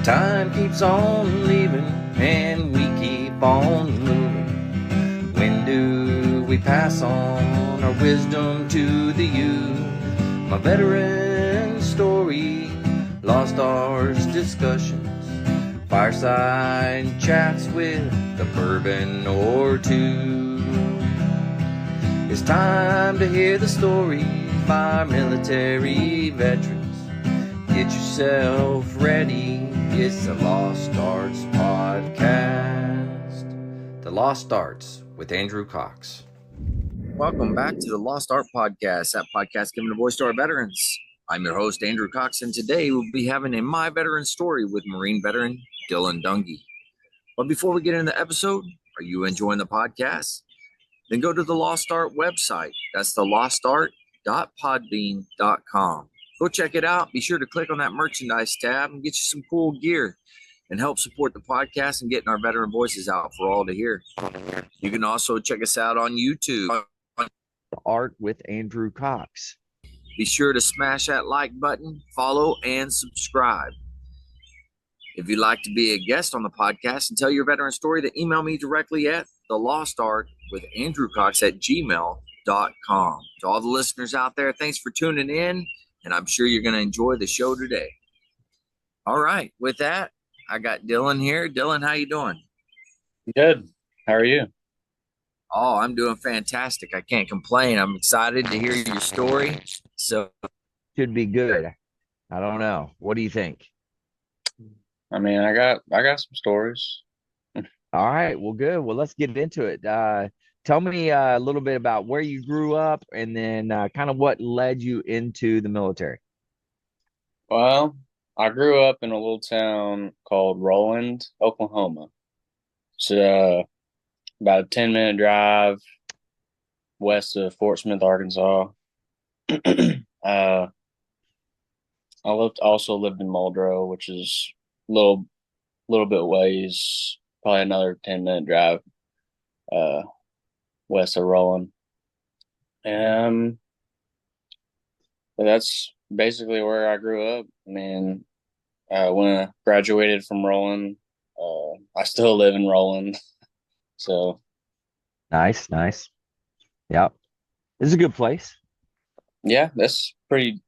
Time keeps on leaving and we keep on moving. When do we pass on our wisdom to the youth? My veteran story, lost arts discussions, fireside chats with a bourbon or two. It's time to hear the story by our military veterans. Get yourself ready. It's the Lost Arts Podcast. The Lost Arts with Andrew Cox. Welcome back to the Lost Art Podcast, that podcast giving a voice to our veterans. I'm your host, Andrew Cox, and today we'll be having a My Veteran Story with Marine Veteran Dillon Doengi. But before we get into the episode, are you enjoying the podcast? Then go to the Lost Art website. That's the lostart.podbean.com. Go check it out. Be sure to click on that merchandise tab and get you some cool gear and help support the podcast and getting our veteran voices out for all to hear. You can also check us out on YouTube. Art with Andrew Cox. Be sure to smash that like button, follow, and subscribe. If you'd like to be a guest on the podcast and tell your veteran story, then email me directly at thelostartwithandrewcox@gmail.com. To all the listeners out there, thanks for tuning in, and I'm sure you're going to enjoy the show today. All right, with that, I got Dillon here. Dillon, how you doing? Good. How are you? Oh, I'm doing fantastic. I can't complain. I'm excited to hear your story. So should be good. I don't know. What do you think? I mean, I got some stories. All right. Well, good. Well, let's get into it. Tell me a little bit about where you grew up and then kind of what led you into the military. Well, I grew up in a little town called Roland, Oklahoma. It's about a 10-minute drive west of Fort Smith, Arkansas. I also lived in Muldrow, which is a little bit ways, probably another 10-minute drive west of Roland. But that's basically where I grew up. I mean, when I graduated from Roland, I still live in Roland. So Nice. Yep. This is a good place. yeah, that's pretty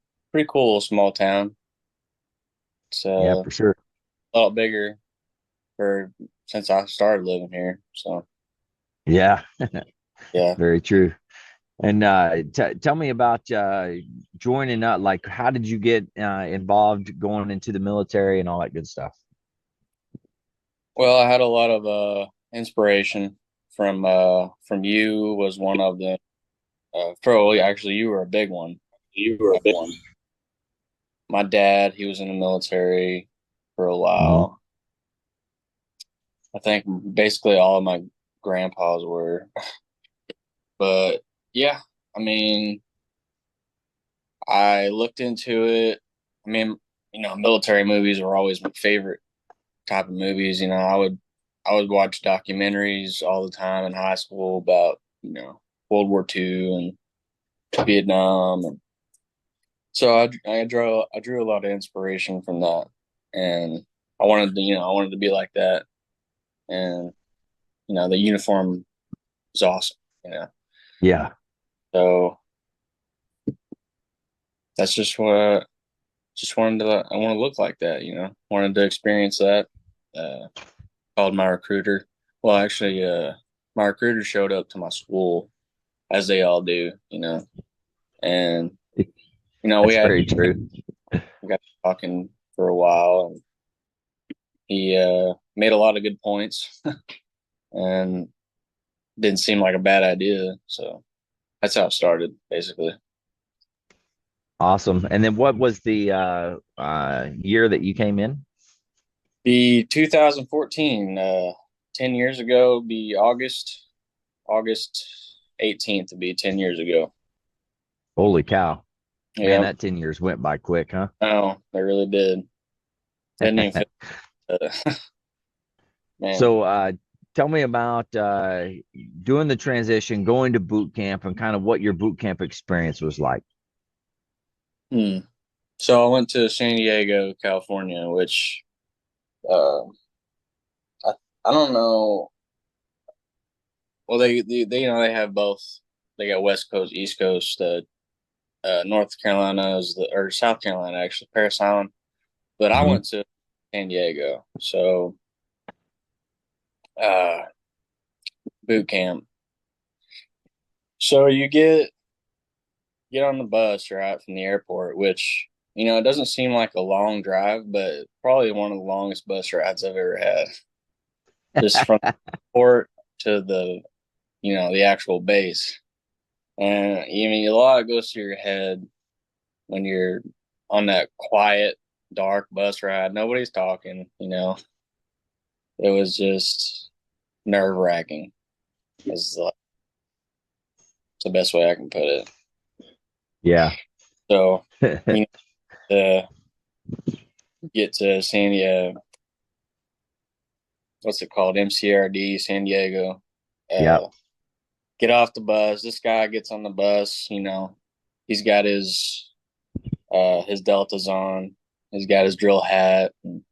cool small town. It's Yeah, for sure. a lot bigger since I started living here. So Yeah, yeah. very true. And tell me about joining up. Like, how did you get involved going into the military and all that good stuff? Well, I had a lot of inspiration from you was one of them. Probably actually you were a big one. You were a big one. My dad, he was in the military for a Mhm. while. I think basically all of my grandpas were. But yeah, I mean, I looked into it. I mean, military movies were always my favorite type of movies. I would watch documentaries all the time in high school about, World War II and Vietnam. And so I drew a lot of inspiration from that. And I wanted to be like that. And, the uniform is awesome. Yeah. So that's just what I want to look like that, wanted to experience that. Called my recruiter. Well, actually, my recruiter showed up to my school as they all do, and, That's very true. we got talking for a while, and he made a lot of good points and didn't seem like a bad idea. So that's how it started, basically. Awesome. And then what was the year that you came in? The 2014, 10 years ago, be August 18th to be 10 years ago. Holy cow. Yeah. Man, that 10 years went by quick, huh? Oh, they really did. Didn't even feel, man. So tell me about doing the transition, going to boot camp, and kind of what your boot camp experience was like. So I went to San Diego, California, which uh, I I don't know. Well, they they have both. They got West Coast, East Coast. North Carolina is or South Carolina actually, Paris Island. But I Hmm. went to San Diego, so uh, boot camp. So you get on the bus right from the airport, which it doesn't seem like a long drive, but probably one of the longest bus rides I've ever had. Just from the port to the actual base. And a lot goes through your head when you're on that quiet, dark bus ride. Nobody's talking. It was just nerve wracking. Is the best way I can put it. Yeah. So, you to get to San Diego, what's it called? MCRD, San Diego. Yep. Get off the bus. This guy gets on the bus. He's got his deltas on. He's got his drill hat. And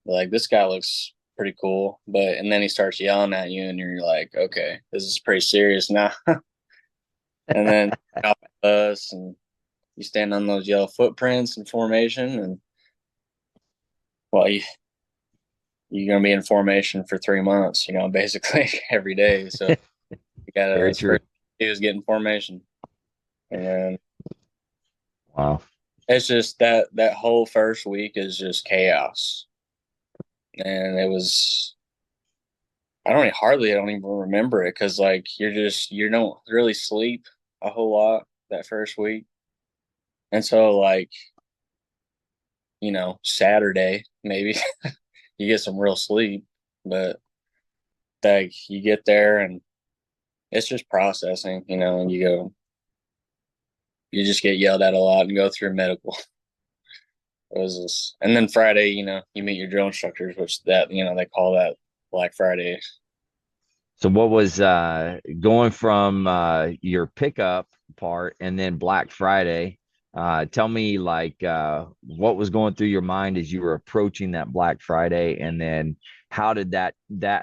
like, this guy looks pretty cool, and then he starts yelling at you, and you're like, okay, this is pretty serious now. And then off the bus, and you stand on those yellow footprints in formation, and well, you're gonna be in formation for 3 months, basically every day. So you gotta Very that's true. first do is get in formation, and then Wow. it's just that whole first week is just chaos, and it was. I don't even remember it because like you don't really sleep a whole lot that first week, and so like Saturday maybe you get some real sleep, but like you get there and it's just processing, and you just get yelled at a lot and go through medical. It was this, and then Friday, you meet your drill instructors, which they call that Black Friday. So what was going from your pickup part and then Black Friday? Tell me like what was going through your mind as you were approaching that Black Friday, and then how did that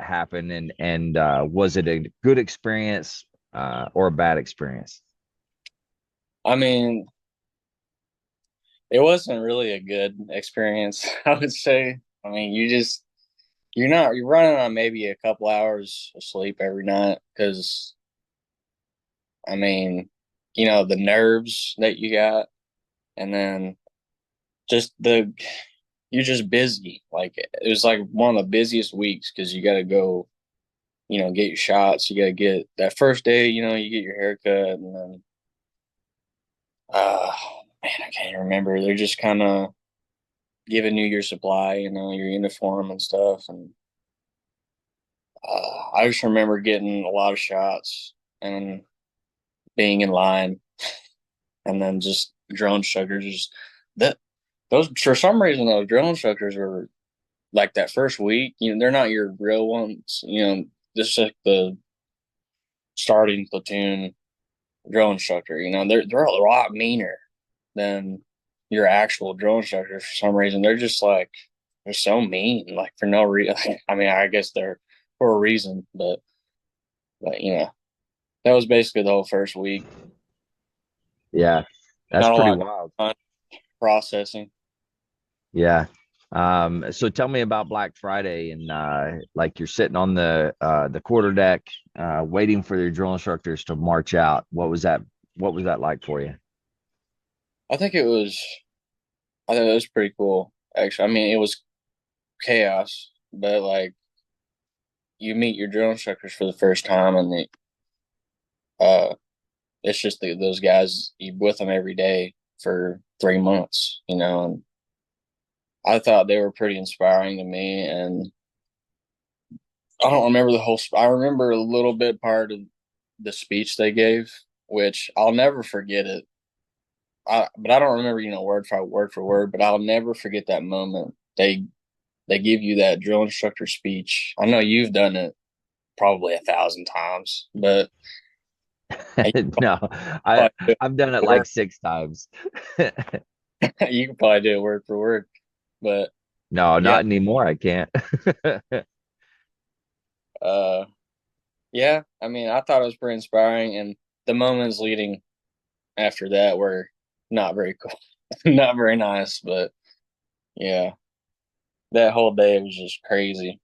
happen, and was it a good experience or a bad experience? I mean, it wasn't really a good experience, I would say. I mean, you're running on maybe a couple hours of sleep every night because I mean, the nerves that you got, and then just you're just busy. Like it was like one of the busiest weeks because you got to go, get your shots. You got to get that first day, you get your haircut, and then uh, man, I can't remember. They're just kind of giving you your supply, your uniform and stuff, and I just remember getting a lot of shots and being in line, and then just drill instructors just that those for some reason those drill instructors were like that first week, they're not your real ones. This is like the starting platoon drill instructor. They're a lot meaner than your actual drill instructor for some reason. They're just like they're so mean, like for no reason. I mean, I guess they're for a reason, but that was basically the whole first week. Yeah, that's Not a pretty lot wild. of processing. Yeah. So tell me about Black Friday and like you're sitting on the quarter deck waiting for your drill instructors to march out. What was that like for you? I think it was. I think it was pretty cool. Actually, I mean, it was chaos, but like you meet your drill instructors for the first time, and uh, it's just those guys you with them every day for 3 months, and I thought they were pretty inspiring to me. And I don't remember the whole. I remember a little bit part of the speech they gave, which I'll never forget it. But I don't remember, word for word. But I'll never forget that moment. They give you that drill instructor speech. I know you've done it probably 1,000 times, but No, I I've done it like 6 times. you can probably do it word for word. But No, Yeah. not anymore. I can't. Uh, yeah. I mean, I thought it was pretty inspiring, and the moments leading after that were not very cool, not very nice. But yeah, that whole day was just crazy.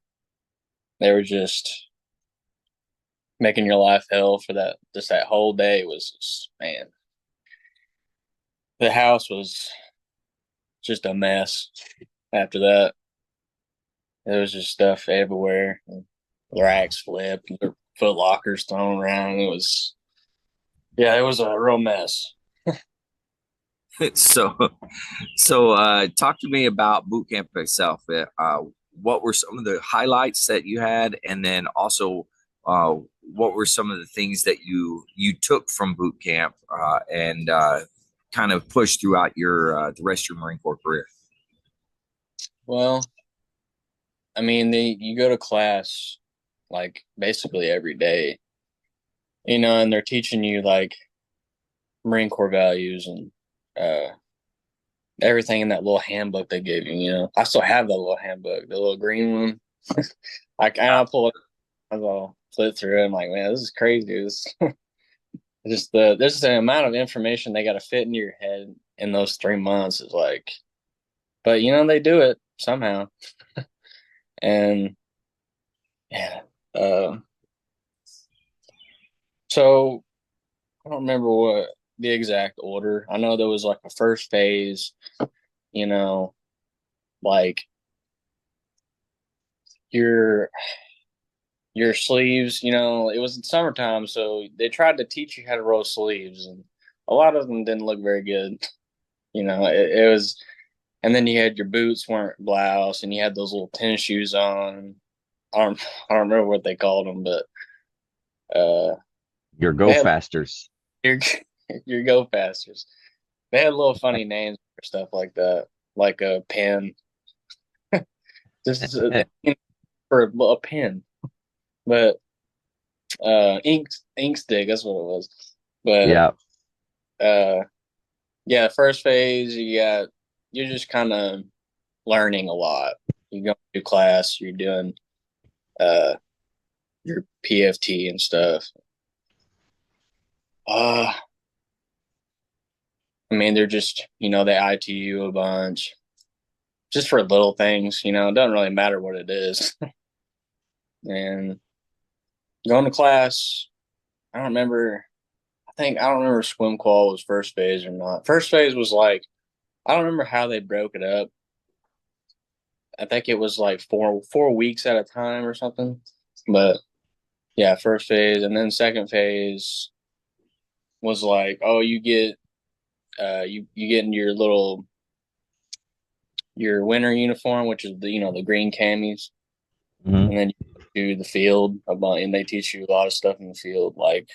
They were just making your life hell for that. Just that whole day was just, man. The house was just a mess after that. There was just stuff everywhere. Racks flipped, foot lockers thrown around. Yeah, it was a real mess. So, so talk to me about boot camp itself. What were some of the highlights that you had, and then also what were some of the things that you took from boot camp and kind of pushed throughout your the rest of your Marine Corps career? Well, I mean, you go to class like basically every day, and they're teaching you like Marine Corps values and uh, everything in that little handbook they gave you. I still have that little handbook, the little green one. I'll pull it, I'll flip through it. I'm like, man, this is crazy. There's the amount of information they got to fit into your head in those 3 months is like, but they do it somehow. And yeah, uh, so I don't remember what the exact order. I know there was like a first phase, you know, like your your sleeves, it was in summertime, so they tried to teach you how to roll sleeves, and a lot of them didn't look very good. It was, and then you had your boots weren't blouse, and you had those little tennis shoes on. I don't remember what they called them, but uh, Your they go had fasters. your your go fasters. They had little funny names for stuff like that, like a pen, just for a pen, but ink stick. That's what it was. But Yeah. uh, yeah, first phase, you're just kind of learning a lot. You go to class, you're doing uh your PFT and stuff. Uh, I mean, they're just they ITU a bunch just for little things. It doesn't really matter what it is. And going to class, I don't remember. I don't remember swim qual was first phase or not. First phase was like I don't remember how they broke it up. I think it was like 4 weeks at a time or something. But yeah, first phase, and then second phase was like, oh, you get you get in your winter uniform, which is the green camis, Mhm. and then you do the field and they teach you a lot of stuff in the field, like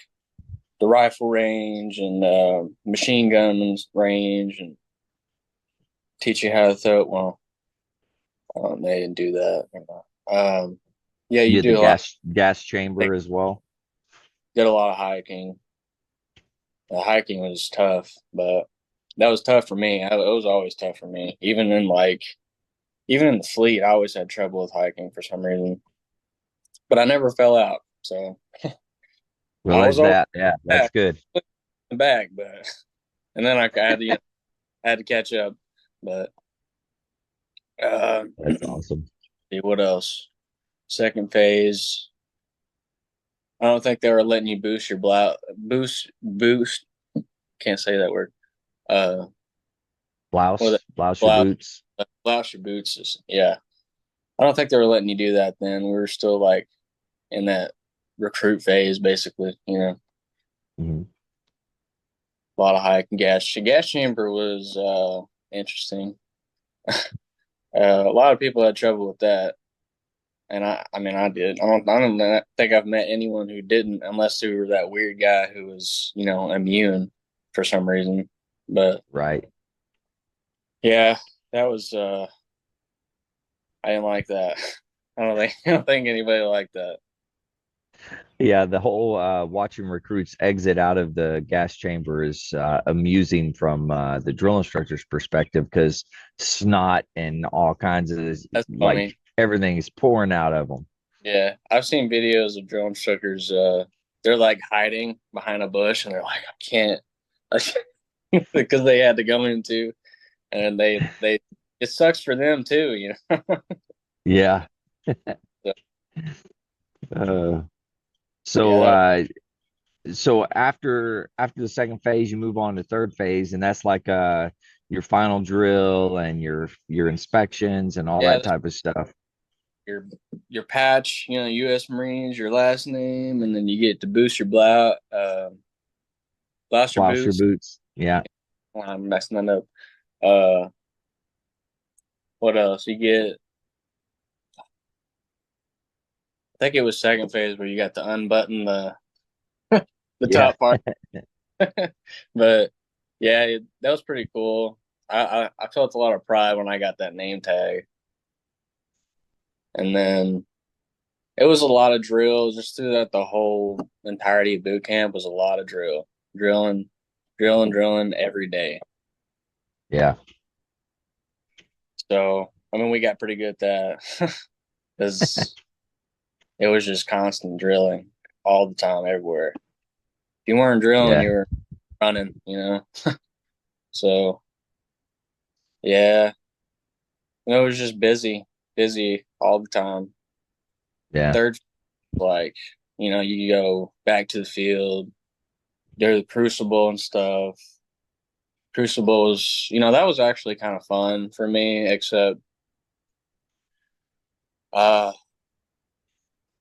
the rifle range and machine gun range, and teach you how to throw it. Well, they didn't do that. Yeah, You you did the do a lot. gas chamber as well. Did a lot of hiking. The hiking was tough, but that was tough for me. It was always tough for me. Even in the fleet, I always had trouble with hiking for some reason. But I never fell out, so I was Realize always that. Yeah, that's back, good. back. But and then I had to catch up. But That's awesome. see what else? Second phase. I don't think they were letting you boost your boost. Can't say that word. Uh, what Blouse your blouse boots. blouse your boots is, yeah. I don't think they were letting you do that then. We were still like in that recruit phase, basically. Mhm. A lot of hiking gas. Gas chamber was interesting. A lot of people had trouble with that, and I mean, I did. I don't think I've met anyone who didn't, unless they were that weird guy who was, immune for some reason. But Right. yeah, that was. I didn't like that. I don't think anybody liked that. Yeah, the whole watching recruits exit out of the gas chamber is amusing from the drill instructor's perspective because snot and all kinds of That's like funny. everything is pouring out of them. Yeah, I've seen videos of drill instructors. They're like hiding behind a bush, and they're like, I can't, because they had to go in too, and they it sucks for them too, you know. Yeah. So, Uh, yeah, so so after the second phase, you move on to third phase, and that's like your final drill and your inspections and all yeah, that type of stuff. your your patch, you know, U.S. Marines, your last name, and then you get to boost your blaster Blaster boots. boots. Yeah. I'm messing that up. Uh, what else? You get, I think it was second phase where you got to unbutton the Yeah. top part. But yeah, that was pretty cool. I felt a lot of pride when I got that name tag, and then it was a lot of drills just throughout the whole entirety of boot camp. Was a lot of drilling, drilling every day. Yeah. So I mean, we got pretty good at that because it was just constant drilling all the time, everywhere. If you weren't drilling, Yeah. you were running, you know. So yeah, it was just busy all the time. Yeah. Third, like, you know, you go back to the field, do the crucible and stuff. Crucible was, you know, that was actually kind of fun for me, except uh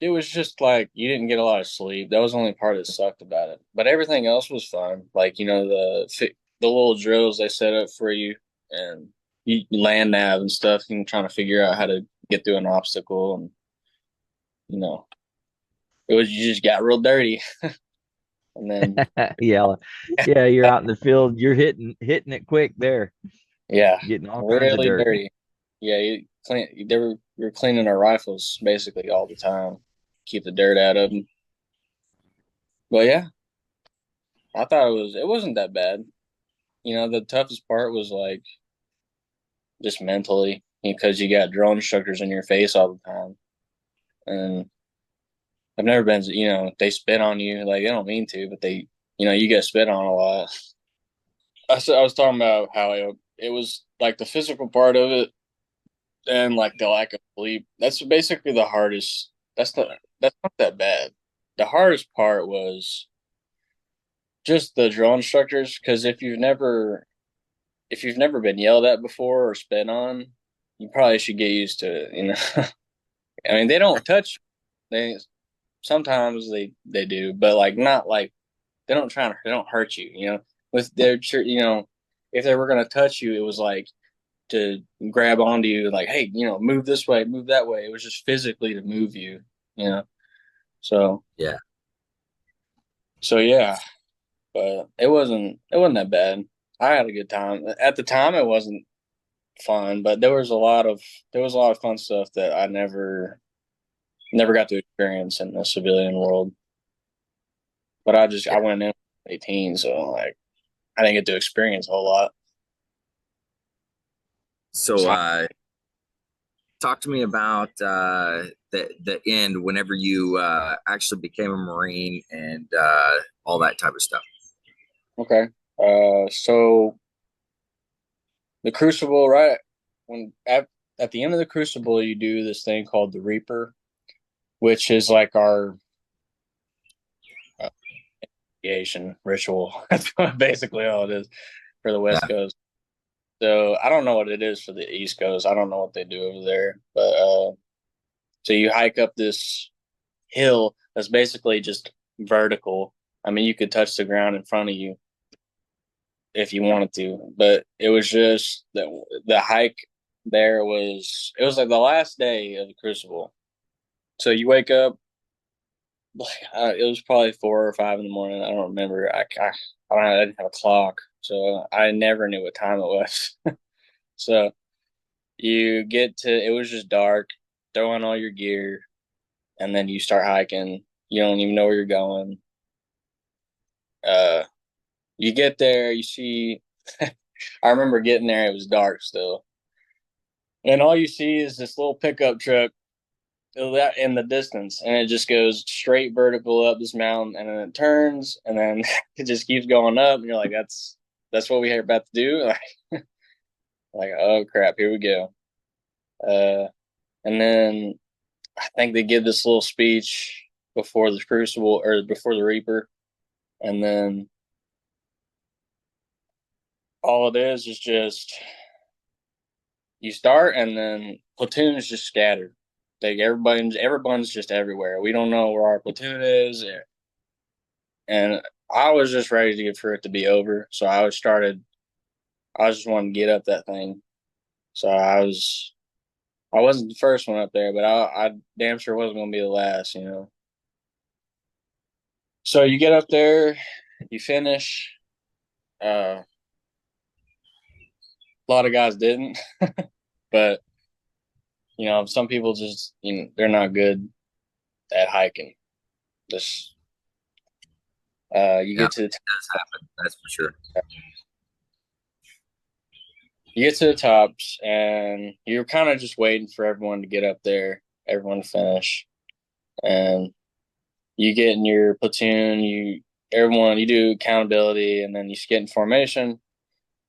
it was just like you didn't get a lot of sleep. That was the only part that sucked about it. But everything else was fun. Like, you know, the little drills they set up for you, and you land nav and stuff and trying to figure out how to get through an obstacle, and you know, it was, you just got real dirty. And then Yeah. Yeah, you're out in the field, you're hitting it quick there, yeah, getting all kinds of really dirt. dirty. Yeah, we were cleaning our rifles basically all the time, keep the dirt out of them. But yeah, I thought it wasn't that bad. You know, the toughest part was like just mentally because you got drone instructors in your face all the time, and I've never been. You know, they spit on you like they don't mean to, but they, you know, you get spit on a lot. I was talking about how it was like the physical part of it and like the lack of sleep. That's basically the hardest. That's not that bad. The hardest part was just the drill instructors, because if you've never been yelled at before or spit on, you probably should get used to it. You know, I mean, they don't touch. They sometimes they do, but like not like they don't hurt you. You know, with their you know, if they were gonna touch you, it was like to grab onto you, like, hey, you know, move this way, move that way. It was just physically to move you. You know, so Yeah. so yeah, but it wasn't that bad. I had a good time. At the time, it wasn't fun, but there was a lot of fun stuff that I never got to experience in the civilian world. But I went in 18, so like I didn't get to experience a whole lot. So, So, talk to me about the end whenever you actually became a Marine and all that type of stuff. okay. So the Crucible, right? When at the end of the Crucible, you do this thing called the Reaper, which is like our uh, initiation ritual. That's basically all it is for the West Yeah. Coast. So I don't know what it is for the East Coast. I don't know what they do over there, but so you hike up this hill that's basically just vertical. I mean, you could touch the ground in front of you if you wanted to, but it was just the hike there was, it was like the last day of the Crucible. So you wake up, like it was probably 4 or 5 in the morning. I don't remember. I didn't have a clock, so I never knew what time it was. So you get to, it was just dark, throw on all your gear, and then you start hiking. You don't even know where you're going. You get there, you see. I remember getting there; it was dark still, and all you see is this little pickup truck in the distance, and it just goes straight vertical up this mountain, and then it turns, and then it just keeps going up, and you're like, that's what we're about to do. Like, oh crap, here we go. And then I think they give this little speech before the Crucible or before the Reaper, and then all it is just you start, and then platoons just scattered. Like everyone's just everywhere. We don't know where our platoon is, and I was just ready for it to be over. So I just wanting to get up that thing. So I wasn't the first one up there, but I damn sure wasn't going to be the last, you know. So you get up there, you finish. A lot of guys didn't, but you know, some people just they're not good at hiking. Just you Yeah, get to the it does happen. That's for sure. you get to the tops, and you're kind of just waiting for everyone to get up there, everyone to finish, and you get in your platoon. You do accountability, and then you get in formation,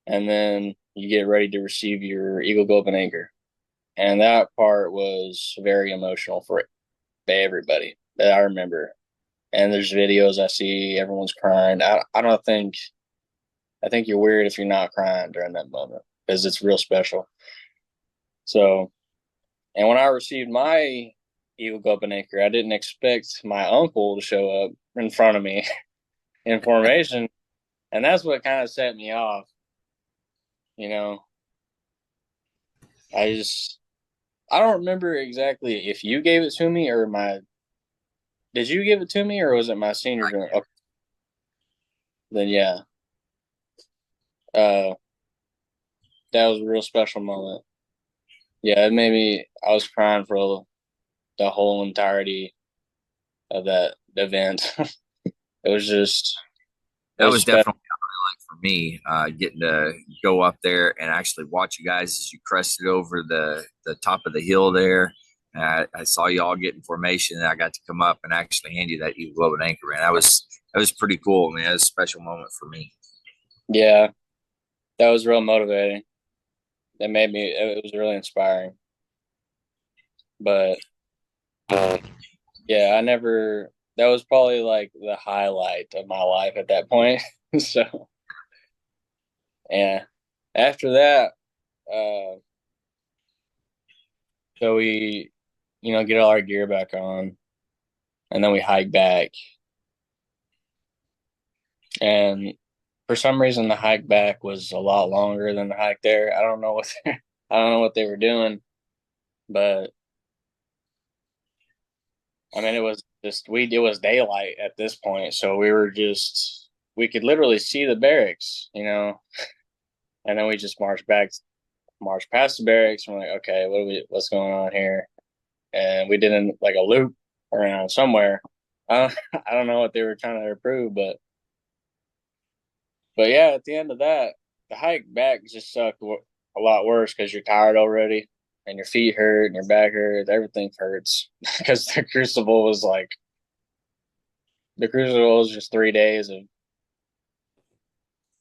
and then you get ready to receive your Eagle Globe and Anchor. And that part was very emotional for everybody that I remember. And there's videos I see, everyone's crying. I think you're weird if you're not crying during that moment because it's real special. So, and when I received my Eagle Globe and Anchor, I didn't expect my uncle to show up in front of me in formation. And that's what kind of set me off. You know, I don't remember exactly if you gave it to me or did you give it to me or was it my senior? Okay. Then yeah, uh, that was a real special moment. Yeah, it made me. I was crying for the whole entirety of that event. It was just it That was was special. definitely a highlight for me, getting to go up there and actually watch you guys as you crested over the top of the hill there. I saw you all get in formation, and I got to come up and actually hand you that Eagle Globe and Anchor, man. That was pretty cool, man. That was a special moment for me. Yeah, that was real motivating. That made me. It was really inspiring. But yeah, I never. That was probably like the highlight of my life at that point. So yeah, after that, uh, so we, get all our gear back on, and then we hike back. And for some reason, the hike back was a lot longer than the hike there. I don't know what I don't know what they were doing, but I mean, it was daylight at this point, so we could literally see the barracks, and then we just marched past the barracks, and we're like, okay, what's going on here? And we did like a loop around somewhere. I don't know what they were trying to prove, but yeah, at the end of that, the hike back just sucked a lot worse because you're tired already, and your feet hurt, and your back hurts, everything hurts because the Crucible was just 3 days of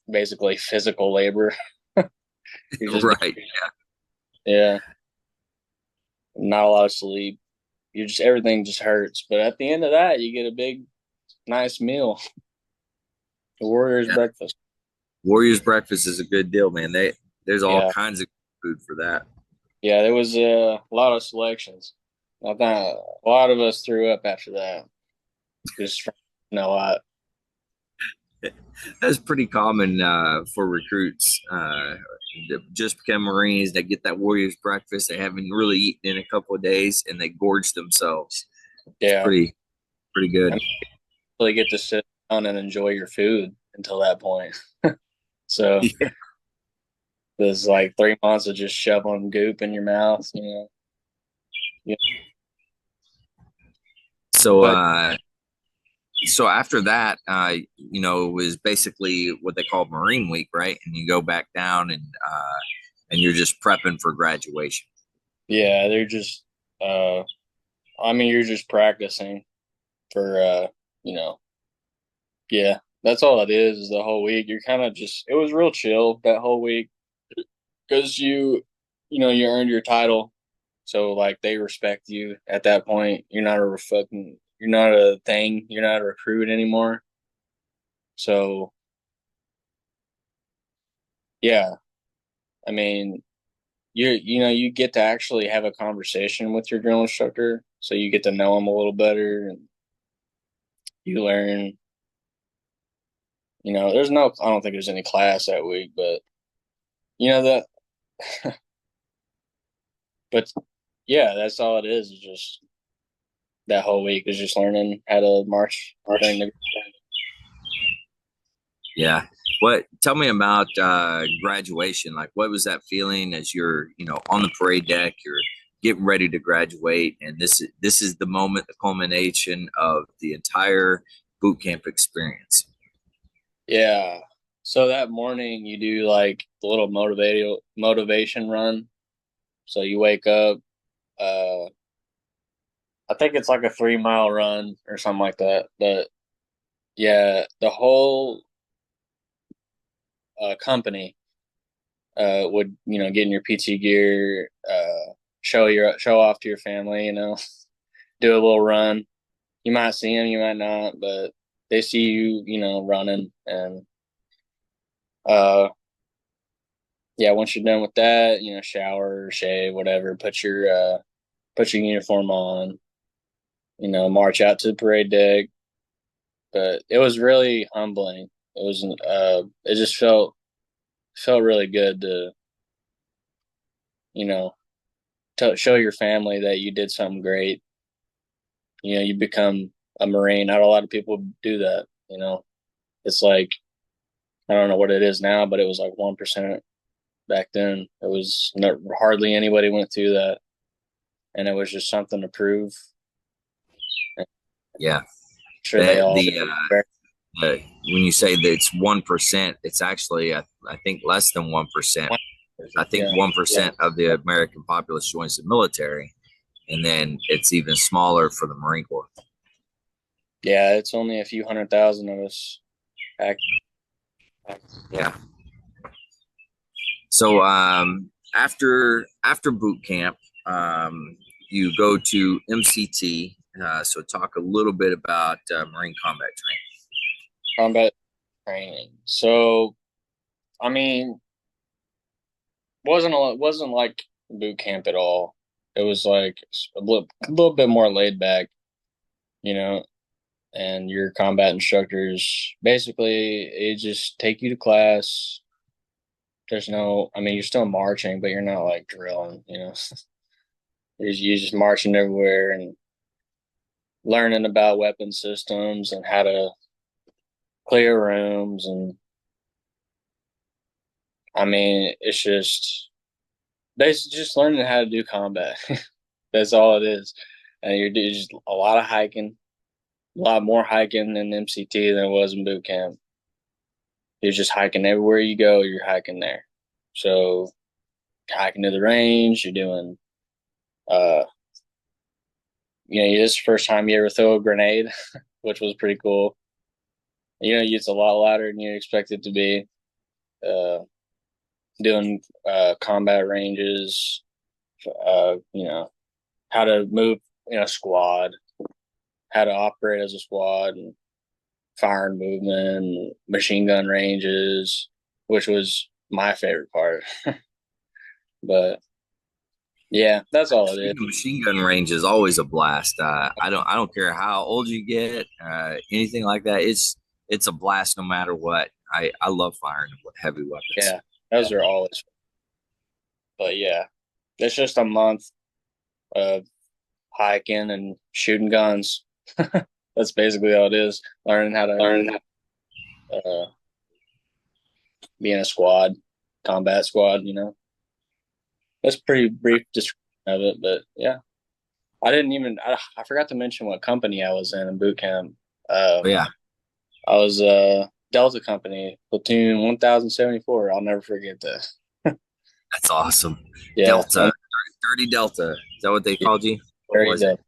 basically physical labor. You just Right. yeah, not a lot of sleep. Everything just hurts. But at the end of that, you get a big, nice meal, the Warriors Yeah. breakfast. Warriors breakfast is a good deal, man. There's all Yeah, kinds of food for that. yeah. There was a lot of selections. I think a lot of us threw up after that. Just from, what. That's pretty common for recruits. That just become Marines. They get that Warriors breakfast. They haven't really eaten in a couple of days, and they gorge themselves. It's Yeah, pretty good. I mean, you really get to sit down and enjoy your food until that point. So Yeah. there's like 3 months of just shoveling goop in your mouth. So But So after that, it was basically what they call Marine Week, right? And you go back down and you're just prepping for graduation. Yeah, they're just you're just practicing for yeah, that's all it is the whole week. You're kind of just, it was real chill that whole week because you earned your title. So like they respect you at that point. You're not a thing. You're not a recruit anymore. So yeah, I mean, you get to actually have a conversation with your drill instructor. So you get to know him a little better and you learn, I don't think there's any class that week, but you know that, but yeah, that's all it is just that whole week is just learning how to march during the. Yeah. Tell me about graduation. Like, what was that feeling as you're, on the parade deck, you're getting ready to graduate, and this is the moment, the culmination of the entire boot camp experience. Yeah. So that morning you do like the little motivation run. So you wake up, uh I think it's like a 3 mile run or something like that. But yeah, the whole company would, get in your PT gear, show off to your family, do a little run. You might see them, you might not, but they see you, running and uh yeah, once you're done with that, shower, shave, whatever, put your uniform on, march out to the parade deck. But it was really humbling. It just felt really good to, you know, show your family that you did something great. You become a Marine. Not a lot of people do that, It's like, I don't know what it is now, but it was like 1% back then. It was hardly anybody went through that. And it was just something to prove. And Yeah. I'm sure they That all. when you say that it's 1%, it's actually I think less than 1%. I think Yeah. 1% of the American populace joins the military, and then it's even smaller for the Marine Corps. Yeah, it's only a few 100,000 of us. Yeah. So after boot camp, you go to MCT. So talk a little bit about Marine combat training. Combat training. So, I mean, wasn't like boot camp at all. It was like a little bit more laid back, you know. And your combat instructors basically they just take you to class. There's no, I mean, you're still marching, but you're not like drilling, you're just marching everywhere and learning about weapon systems and how to clear rooms. And I mean, it's just basically just learning how to do combat. That's all it is. And you're doing just a lot of hiking, a lot more hiking in MCT than it was in boot camp. You're just hiking everywhere you go, you're hiking there. So hiking to the range, you're doing this is the first time you ever throw a grenade, which was pretty cool. It's a lot louder than you expect it to be. Uh, doing combat ranges, how to move in a squad, how to operate as a squad, and fire and movement, and machine gun ranges, which was my favorite part. But yeah, that's all it is. The machine gun range is always a blast. I don't care how old you get, anything like that. It's a blast no matter what. I love firing heavy weapons. Yeah, those are always. But yeah, it's just a month of hiking and shooting guns. That's basically all it is. Learning how to be in a squad, combat squad. That's pretty brief description of it. But yeah, I didn't even. I forgot to mention what company I was in boot camp. Oh, yeah, I was Delta Company, platoon 1074. I'll never forget that. that's awesome. Yeah, Delta, Dirty Delta. Is that what they called you? What dirty was it?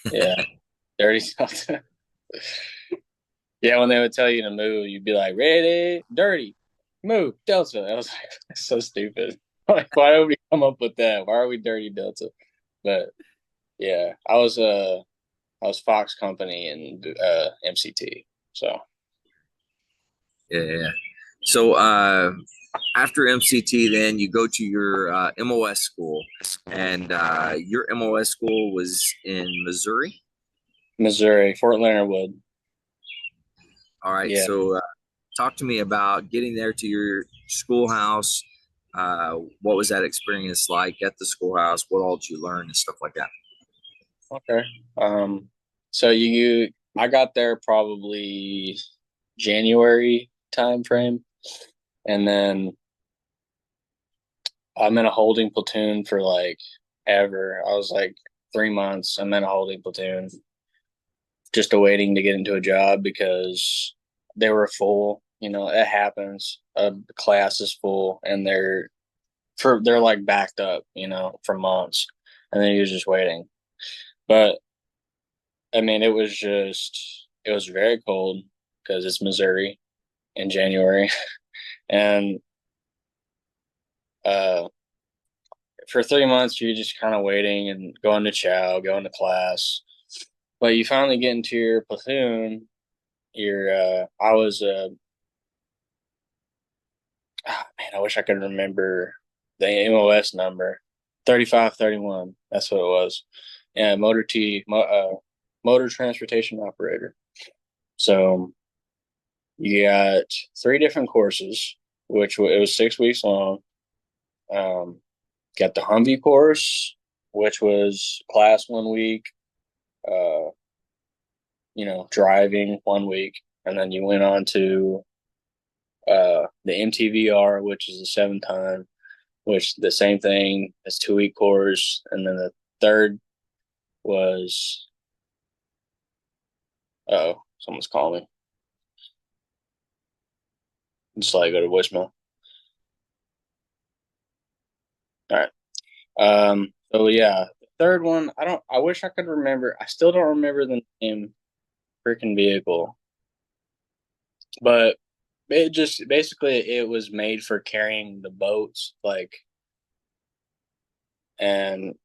Delta. Yeah, dirty Delta. Yeah, when they would tell you to move, you'd be like, ready, dirty, move, Delta. I was like, that's so stupid. Like, why don't we come up with that? Why are we dirty Delta? But yeah, I was Fox Company and MCT. So Yeah, yeah. So after MCT, then you go to your MOS school, and your MOS school was in Missouri. Missouri, Fort Leonard Wood. All right. Yeah. So talk to me about getting there to your schoolhouse. What was that experience like at the schoolhouse? What all did you learn and stuff like that? Okay. So I got there probably January time frame, and then I'm in a holding platoon for like ever. I was like 3 months. I'm in a holding platoon, just awaiting to get into a job because they were full. You know, it happens. The class is full, and they're like backed up. You know, for months, and then you're just waiting. But I mean, it was very cold because it's Missouri in January, and uh, for 3 months you're just kind of waiting and going to chow, going to class. But you finally get into your platoon. I was man, I wish I could remember the MOS number, 3531. That's what it was. Yeah, motor transportation operator. So you got three different courses, it was 6 weeks long. Um, got the Humvee course, which was class 1 week, uh, driving 1 week, and then you went on to the MTVR, which is the 7 ton, which the same thing as 2 week course, and then the third was oh, someone's calling me. Just like go to voicemail. All right. So yeah, the third one, I wish I could remember. I still don't remember the name freaking vehicle. But it just basically it was made for carrying the boats, like, and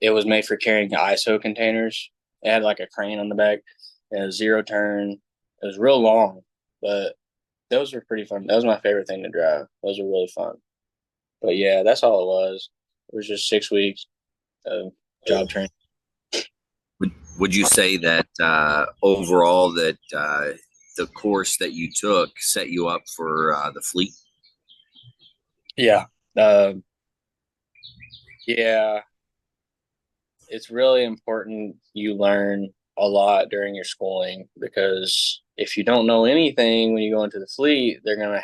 it was made for carrying the ISO containers. It had like a crane on the back and a zero turn. It was real long, but those were pretty fun. That was my favorite thing to drive. Those were really fun. But yeah, that's all it was. It was just 6 weeks of job training. Would you say that overall that the course that you took set you up for the fleet? Yeah. Yeah. It's really important you learn a lot during your schooling, because if you don't know anything when you go into the fleet, they're gonna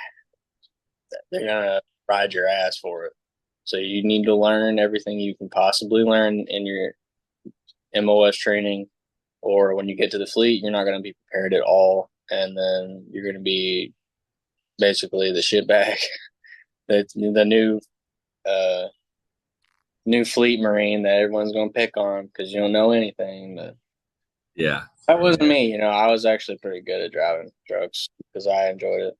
ride your ass for it. So you need to learn everything you can possibly learn in your MOS training, or when you get to the fleet, you're not going to be prepared at all, and then you're going to be basically the shitbag. The uh, new fleet Marine that everyone's going to pick on because you don't know anything. But Yeah, that wasn't me. I was actually pretty good at driving trucks because I enjoyed it.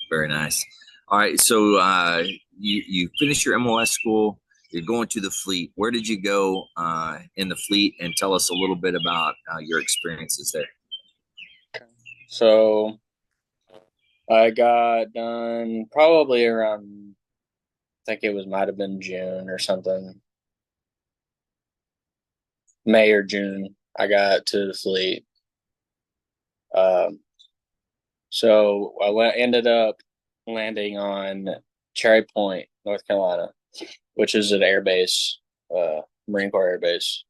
very nice. All right, so you finished your MOS school. You're going to the fleet. Where did you go in the fleet? And tell us a little bit about your experiences there. So I got done probably around, I think might have been June or something, May or June. I got to the fleet. Um, so ended up landing on Cherry Point, North Carolina, which is an air base, Marine Corps air base.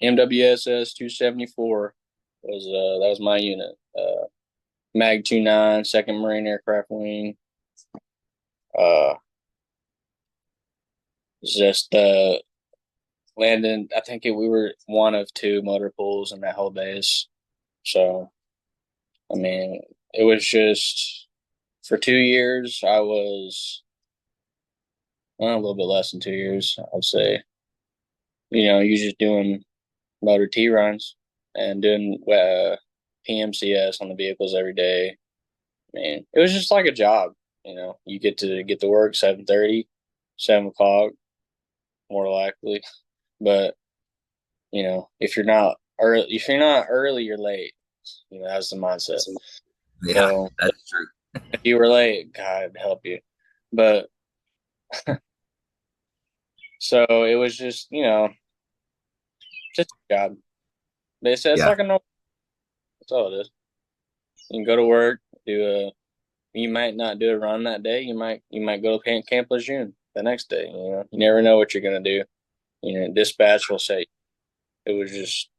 MWSS 274 was that was my unit. Mag 29, 2nd Marine Aircraft Wing. Just landing. I think we were one of two motor pools in that whole base. So, I mean, it was just for 2 years. I was a little bit less than 2 years, I'd say. You just doing motor T runs and doing PMCS on the vehicles every day. I mean, it was just like a job. You get to work 7:30, 7 o'clock, more likely. But if you're not early, you're late. That's the mindset. Yeah, So that's true. if you were late, God help you. But so it was just a job. They said it's Yeah, like a normal. That's all it is. You can go to work, you might not do a run that day. You might go to Camp Lejeune the next day. You never know what you're gonna do. Dispatch will say it was just.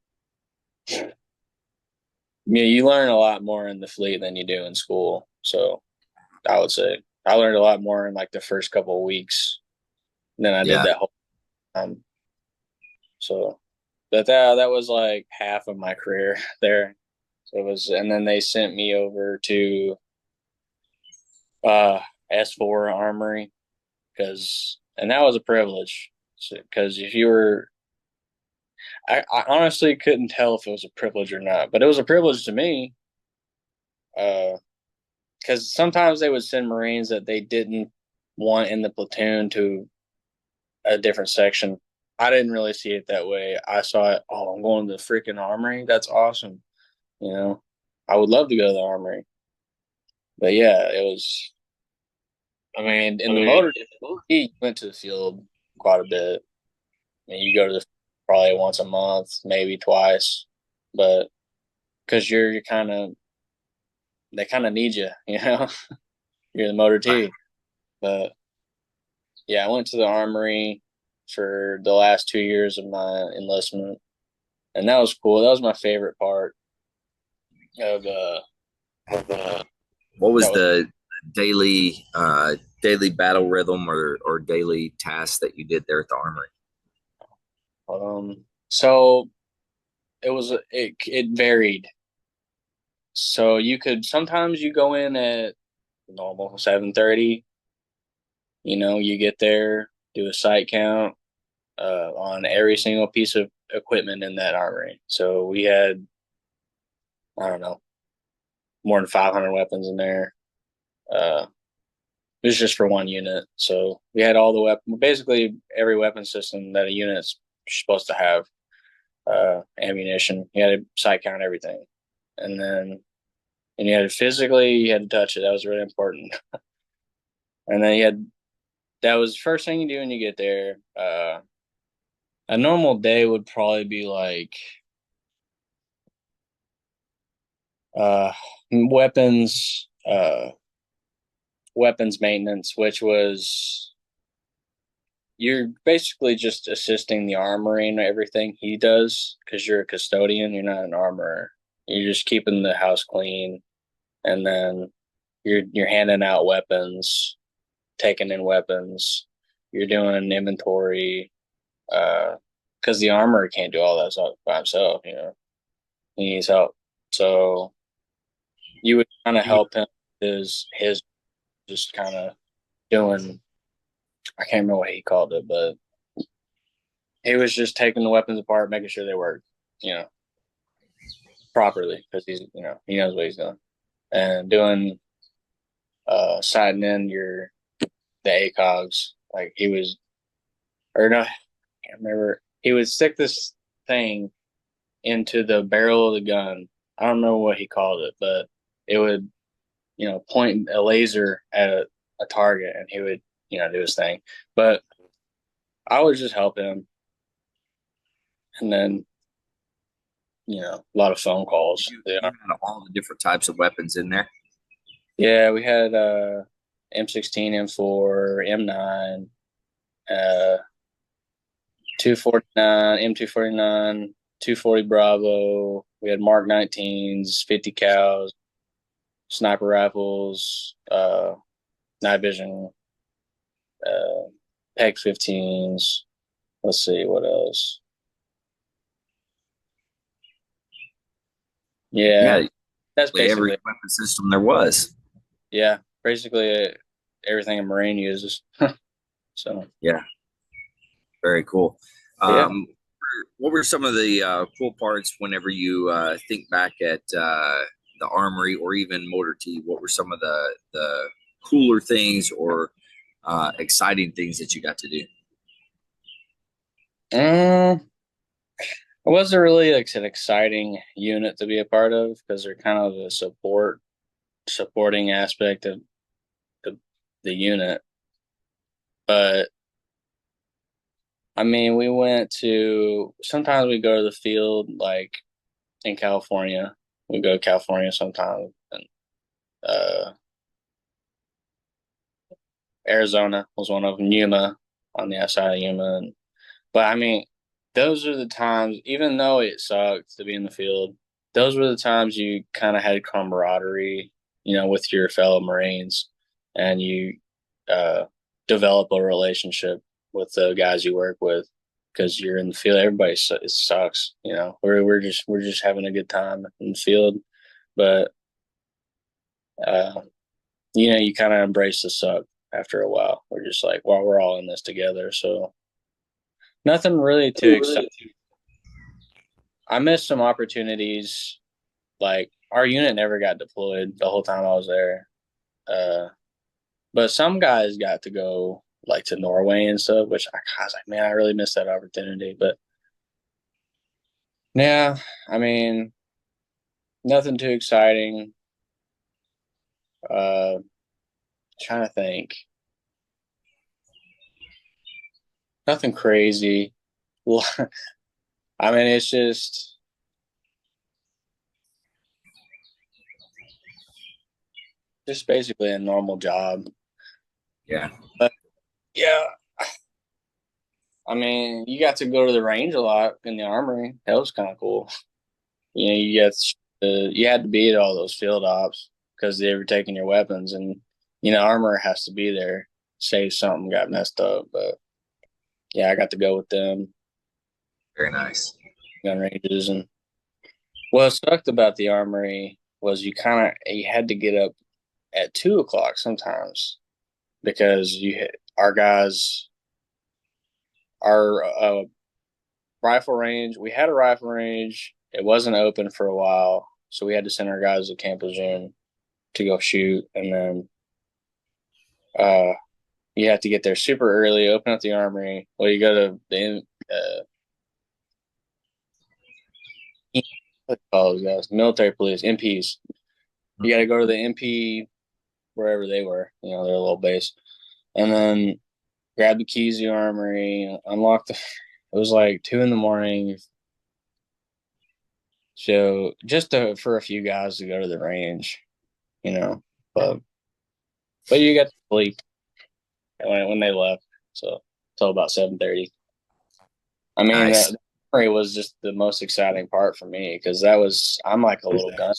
You learn a lot more in the fleet than you do in school. So I would say I learned a lot more in like the first couple of weeks than I did yeah, that whole time. So, but that was like half of my career there. So it was, and then they sent me over to uh S4 Armory and that was a privilege. Because if you were, I honestly couldn't tell if it was a privilege or not, but it was a privilege to me. Because sometimes they would send Marines that they didn't want in the platoon to a different section. I didn't really see it that way. I saw it, oh, I'm going to the freaking armory. That's awesome. I would love to go to the armory. But yeah, it was, I mean, in the motor, you went to the field quite a bit. I mean, you go to the probably once a month, maybe twice, but because you're kind of, they kind of need you, you're the motor T. But yeah, I went to the armory for the last 2 years of my enlistment, and that was cool. That was my favorite part of what was that was the daily battle rhythm or daily tasks that you did there at the armory? so it varied. So you could sometimes you go in at normal 7:30. You get there, do a sight count on every single piece of equipment in that armory. So we had, I don't know, more than 500 weapons in there. It was just for one unit. So we had all the weapons, basically every weapon system that a unit's supposed to have, ammunition. You had to sight count everything. And you had to physically, you had to touch it. That was really important. And then that was the first thing you do when you get there. A normal day would probably be like uh, weapons, weapons maintenance, which was you're basically just assisting the armorer in everything he does because you're a custodian. You're not an armorer. You're just keeping the house clean, and then you're handing out weapons, taking in weapons. You're doing an inventory, because the armorer can't do all that stuff by himself. He needs help. So you would kind of help him. His just kind of doing. I can't remember what he called it, but he was just taking the weapons apart, making sure they work, you know, properly because he knows what he's doing, and doing sighting in the ACOGs. Like he was, or no, I can't remember. He would stick this thing into the barrel of the gun. I don't know what he called it, but it would, point a laser at a target, and he would, do his thing. But I would just help him, and then a lot of phone calls. You had all the different types of weapons in there. Yeah, we had M16, M4, M9, 249, M249, 240 Bravo. We had Mark 19s, 50 cows, sniper rifles, night vision, PEG 15s. let's see what else. Yeah, Yeah, that's every basically, weapon system there was. yeah, basically everything a Marine uses. So, Yeah, very cool. yeah. What were some of the cool parts whenever you think back at the armory or even Motor T? What were some of the cooler things or exciting things that you got to do? It wasn't really like an exciting unit to be a part of because they're kind of a supporting aspect of the the unit. But I mean, we went to sometimes we go to the field like in California. We go to California sometimes, and uh, Arizona was one of them. Yuma on the outside of Yuma, but I mean, those are the times. Even though it sucked to be in the field, those were the times you kind of had camaraderie, with your fellow Marines, and you uh, develop a relationship with the guys you work with because you're in the field. It sucks, we're just having a good time in the field, but uh, you kind of embrace the suck after a while. We're just like, well, we're all in this together, so nothing really too exciting. I missed some opportunities. Like our unit never got deployed the whole time I was there. Uh, but some guys got to go like to Norway and stuff, which I was like, man, I really missed that opportunity. But yeah, I mean, nothing too exciting. Uh, Trying to think, nothing crazy. I mean, it's just basically a normal job. Yeah, But yeah, I mean, you got to go to the range a lot in the armory. That was kind of cool. You had to be at all those field ops because they were taking your weapons, and armor has to be there. Say something got messed up, but yeah, I got to go with them very nice. gun ranges. And what sucked about the armory was you had to get up at 2 o'clock sometimes because our guys our rifle range. We had a rifle range. It wasn't open for a while, so we had to send our guys to Camp Lejeune to go shoot, and then uh, you have to get there super early, open up the armory. Well, you go to the what those guys, military police, MPs. You got to go to the MP wherever they were, their little base, and then grab the keys to the armory, unlock the. It was like 2 in the morning. So for a few guys to go to the range, you know, but you got to sleep when they left, so till about 7:30. I mean, Nice. the memory was just the most exciting part for me because I'm like a little gun,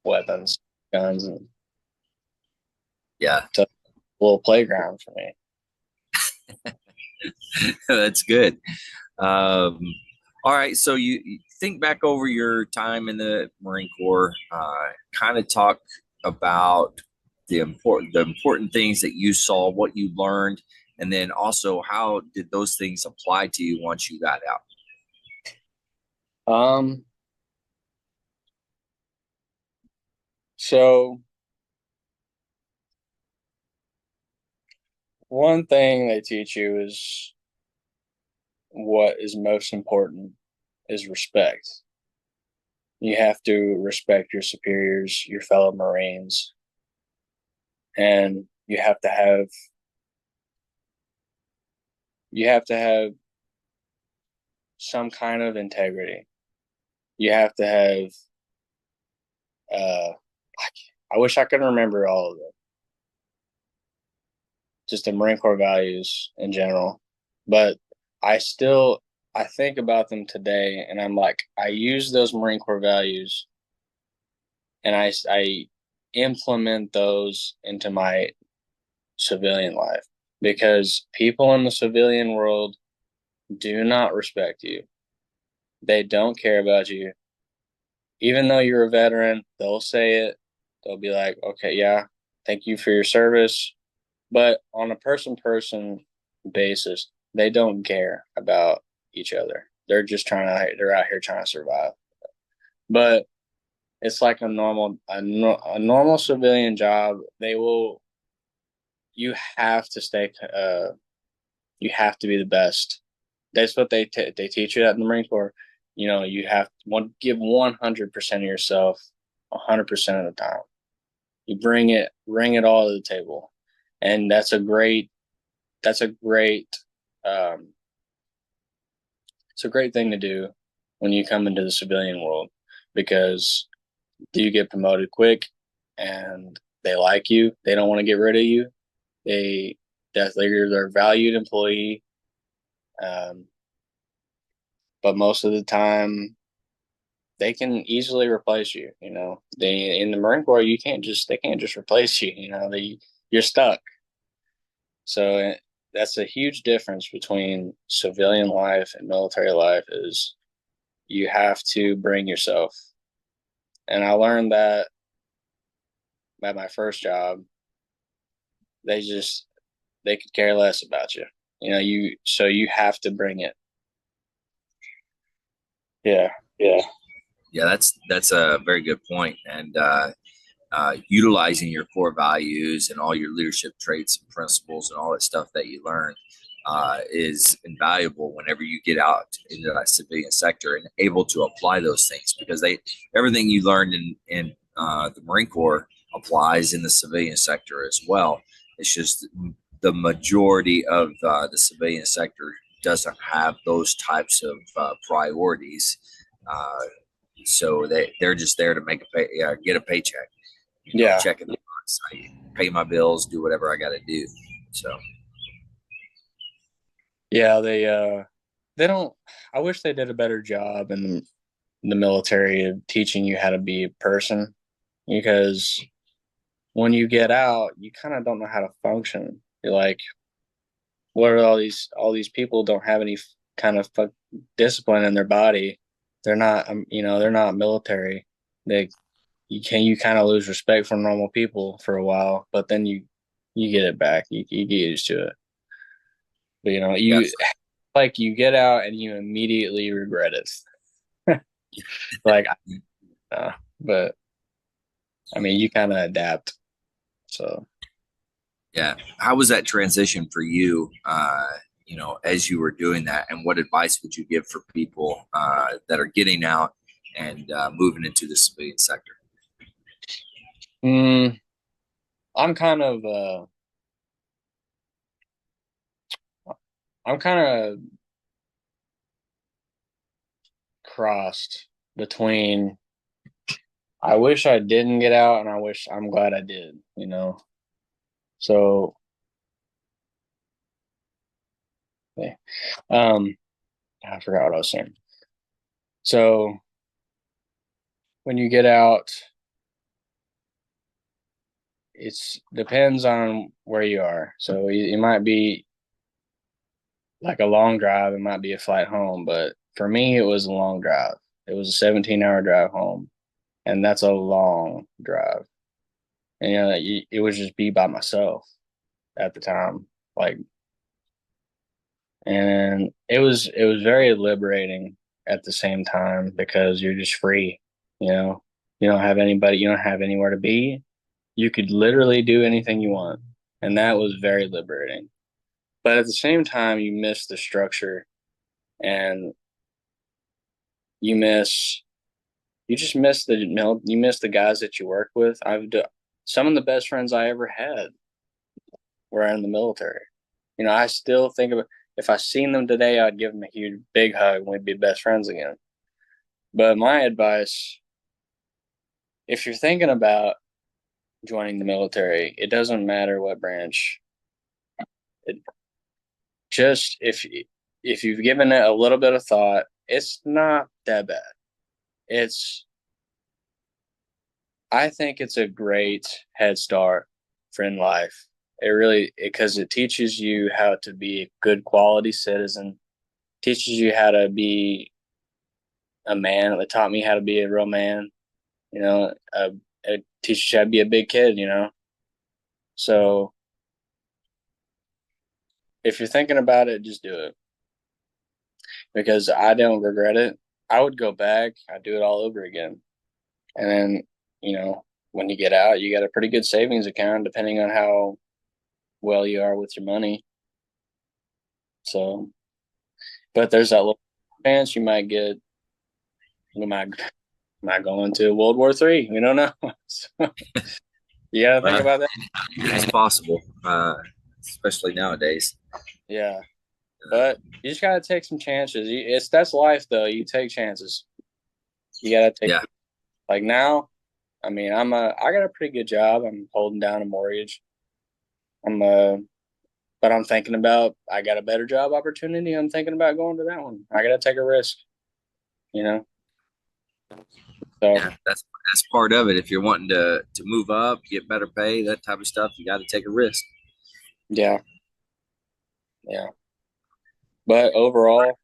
weapons, guns, and Yeah, it's a little playground for me. that's good. Um, all right, so you think back over your time in the Marine Corps, kind of talk about the important things that you saw, what you learned, and then also how did those things apply to you once you got out? Um, so one thing they teach you is what is most important is respect. You have to respect your superiors, your fellow Marines, and you have to have some kind of integrity. You have to have uh I wish I could remember all of it. Just the Marine Corps values in general. But I still I think about them today and I'm like I use those Marine Corps values and I implement those into my civilian life. because people in the civilian world do not respect you. They don't care about you. Even though you're a veteran, they'll say it. They'll be like, okay, yeah, thank you for your service. But on a person-person basis, they don't care about each other. They're out here trying to survive. But it's like a normal civilian job. You have to you have to be the best. That's what they teach you at the Marine Corps. You have to give 100% of yourself 100% of the time. You bring it all to the table, and that's a great um, it's a great thing to do when you come into the civilian world, because you get promoted quick, and they like you. They don't want to get rid of you. They're a valued employee. But most of the time they can easily replace you. They in the Marine Corps, they can't just replace you. You're stuck. So that's a huge difference between civilian life and military life, is you have to bring yourself. And I learned that at my first job. They could care less about you. So you have to bring it. Yeah. Yeah. Yeah, that's a very good point. And utilizing your core values and all your leadership traits and principles and all that stuff that you learn is invaluable whenever you get out into that civilian sector and able to apply those things, because everything you learned in the Marine Corps applies in the civilian sector as well. It's just the majority of the civilian sector doesn't have those types of priorities. So they're just there to get a paycheck, check it, pay my bills, do whatever I got to do. So yeah, they don't. I wish they did a better job in the military of teaching you how to be a person, because when you get out, you kind of don't know how to function. You're like, what are all these people don't have any kind of discipline in their body. They're not, they're not military. You kind of lose respect for normal people for a while, but then you get it back. You get used to it. But yes. like you get out and you immediately regret it. Like, but I mean, you kind of adapt. So Yeah. How was that transition for you? As you were doing that, and what advice would you give for people that are getting out and moving into the civilian sector? I'm kind of I'm kind of crossed between I wish I didn't get out and I'm glad I did, So yeah. I forgot what I was saying. So when you get out, it's depends on where you are. So it might be like a long drive, it might be a flight home, but for me it was a long drive. It was a 17-hour drive home, and that's a long drive. And it would just be by myself at the time, like, and it was very liberating at the same time, because you're just free. You don't have anybody, you don't have anywhere to be. You could literally do anything you want, and that was very liberating. But at the same time, you miss the structure, and you miss you just miss you miss the guys that you work with. Some of the best friends I ever had were in the military. I still think of it. If I seen them today, I'd give them a huge, big hug, and we'd be best friends again. But my advice, if you're thinking about joining the military, it doesn't matter what branch. Just if you've given it a little bit of thought, it's not that bad. I think it's a great head start for in life. It really, because it teaches you how to be a good quality citizen, teaches you how to be a man. It taught me how to be a real man. It teaches you how to be a big kid. So if you're thinking about it, just do it, because I don't regret it. I would go back. I'd do it all over again. And then, when you get out, you got a pretty good savings account, depending on how well you are with your money. So, but there's that little chance you might go into World War III. We don't know. So, you got to think about that. It's possible, especially nowadays. Yeah. But you just got to take some chances. That's life, though. You take chances. You got to take, like now, I mean, I got a pretty good job. I'm holding down a mortgage. But I'm thinking about, I got a better job opportunity. I'm thinking about going to that one. I got to take a risk, So yeah, that's part of it. If you're wanting to move up, get better pay, that type of stuff, you got to take a risk. Yeah. Yeah. But overall,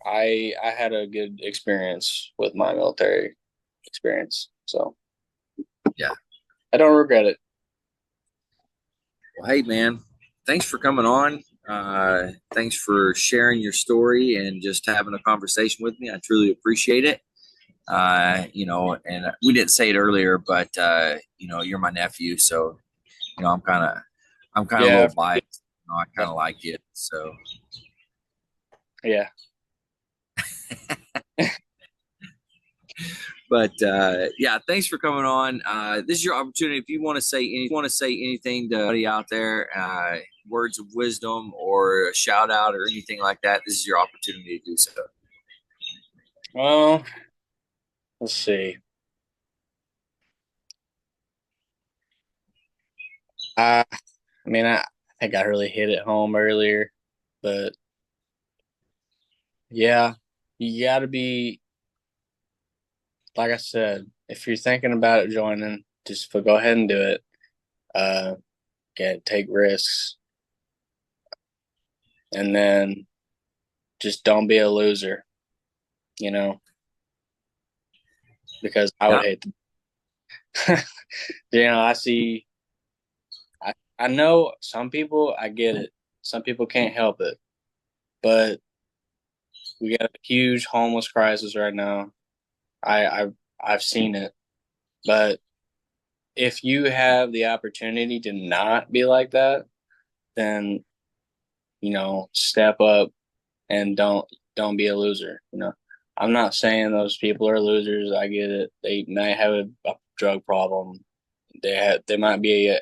I had a good experience with my military experience. So yeah, I don't regret it. Well, hey man, thanks for coming on. Thanks for sharing your story and just having a conversation with me. I truly appreciate it. And we didn't say it earlier, but you're my nephew, so I'm kind of a little biased. I kind of like it, so yeah. But thanks for coming on. This is your opportunity. If you want to say anything to anybody out there, words of wisdom or a shout out or anything like that, this is your opportunity to do so. Well, let's see. I mean, I think I really hit it home earlier, but yeah, you got to be, like I said, if you're thinking about it joining, just go ahead and do it. Take risks, and then just don't be a loser, because I would hate to. I know some people, I get it. Some people can't help it, but we got a huge homeless crisis right now. I've seen it, but if you have the opportunity to not be like that, then step up and don't be a loser. I'm not saying those people are losers. I get it. They might have a drug problem. They might be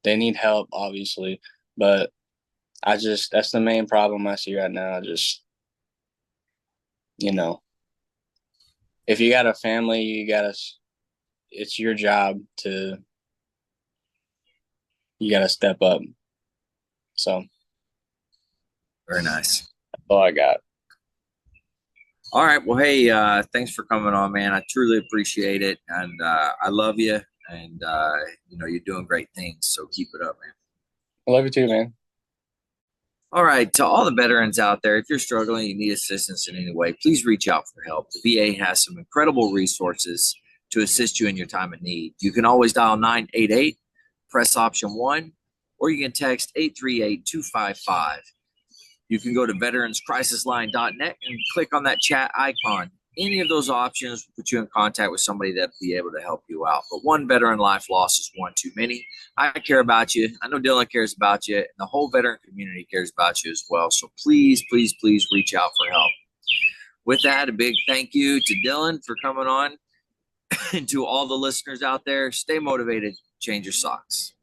they need help, obviously, but that's the main problem I see right now. Just if you got a family, it's your job you got to step up. So very nice. That's all I got. All right. Well, hey, thanks for coming on, man. I truly appreciate it. And I love you. And, you're doing great things. So keep it up, man. I love you too, man. All right. To all the veterans out there, if you're struggling, you need assistance in any way, please reach out for help. The VA has some incredible resources to assist you in your time of need. You can always dial 988, press option 1, or you can text 838-255. You can go to veteranscrisisline.net and click on that chat icon. Any of those options will put you in contact with somebody that'll be able to help you out. But one veteran life lost is one too many. I care about you. I know Dillon cares about you. And the whole veteran community cares about you as well. So please, please, please reach out for help. With that, a big thank you to Dillon for coming on. And to all the listeners out there, stay motivated, change your socks.